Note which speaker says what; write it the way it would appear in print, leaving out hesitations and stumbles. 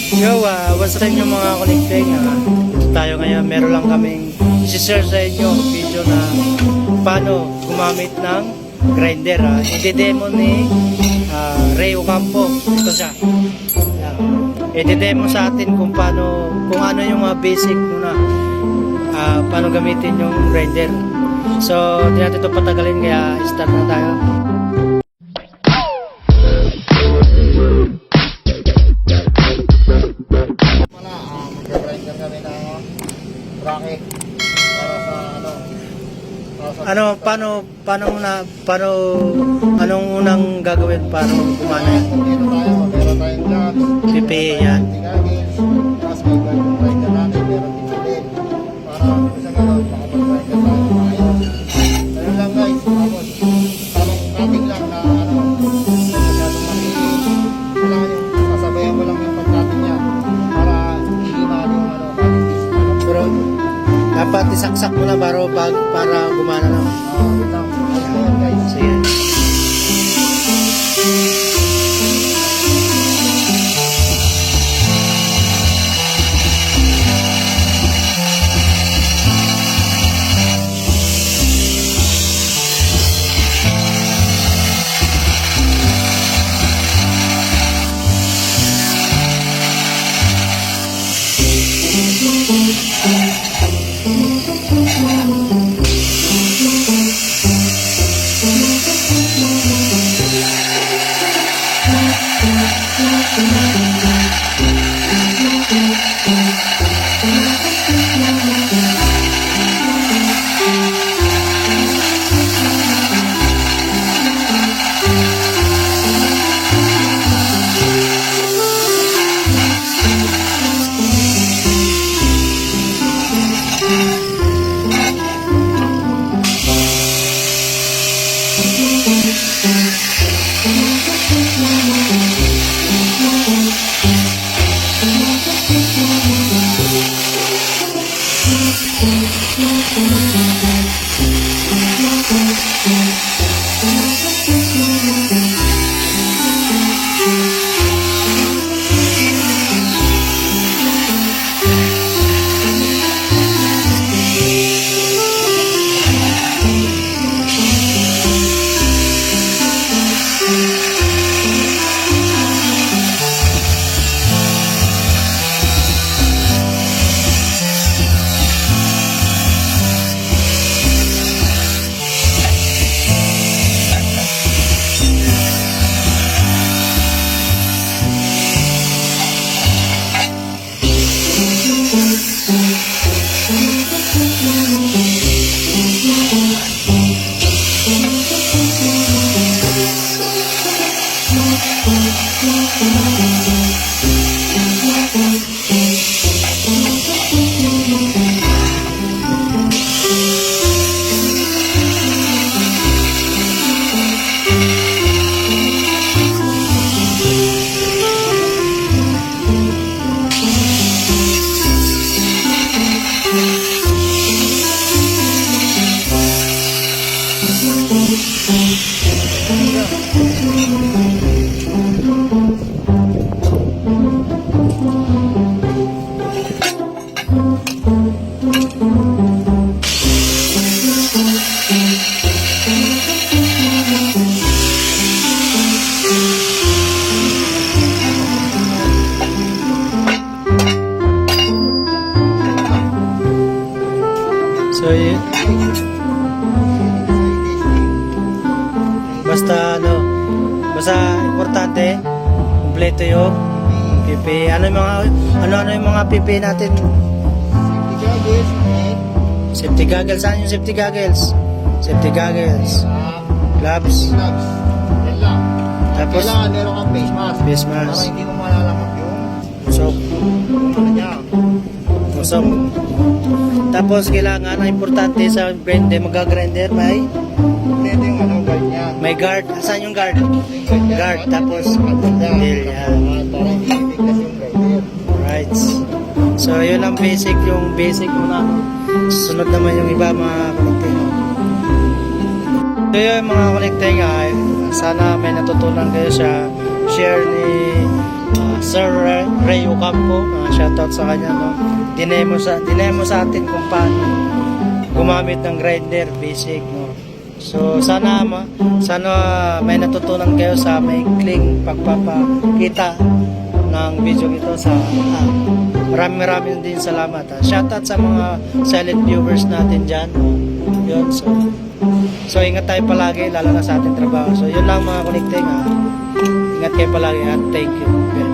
Speaker 1: Yo, what's up yung mga connecting? Ito tayo ngayon, meron lang kaming isi-share sa inyo video na paano gumamit ng grinder. I-demo ni Ray Ocampo. Ito siya. I-demo sa atin kung paano, kung ano yung mga basic muna, paano gamitin yung grinder. So, di natin ito patagalin, kaya start na tayo.
Speaker 2: Bracket para sa
Speaker 1: anong unang gagawin para gumana yan?
Speaker 2: meron tayong jack,
Speaker 1: PPA yan.
Speaker 2: tapos may grinder natin, meron din ulit para sa gano'n, makapag-grinder tayo maayos. Ayun lang guys, tapos tamang cutting lang na masyadong maliit. Kailangan yung kasabayan mo lang yung pag-cutting niya para hindi mahal yung cutting piece.
Speaker 1: Pero dapat isaksak mo na para gumana na.
Speaker 2: Wait lang. Ayan guys.
Speaker 1: Sige. So, basta importante, kumpleto yung PP. Ano yung mga PP natin? Safety goggles. Saan yung safety goggles? Safety goggles. Gloves.
Speaker 2: Yan lang.
Speaker 1: Tapos,
Speaker 2: kailangan meron kang face mask.
Speaker 1: face mask.
Speaker 2: Para hindi mo malalamok yung
Speaker 1: Soap.
Speaker 2: ano niya.
Speaker 1: Soap. Tapos, kailangan, ang importante sa grinder, mag-grinder,
Speaker 2: Ito yung guard niya.
Speaker 1: may guard. Saan yung guard? Guard. Tapos, handle yan.
Speaker 2: Para hindi biglas yung grinder.
Speaker 1: Right. So, yun ang yung basic muna. Susunod naman yung iba, mga connecting. So, yun mga connecting, sana may natutunan kayo sa share ni Sir Ray Ocampo, shoutout sa kanya, no? Dinemo sa atin kung paano gumamit ng grinder, basic, no? So sana may natutunan kayo sa maikling pagpapakita ng video ito sa maraming din salamat. Shoutout sa mga silent viewers natin dyan. Yun, so ingat tayo palagi, lalo na sa ating trabaho. So yun lang mga connecting, ingat kayo palagi at thank you very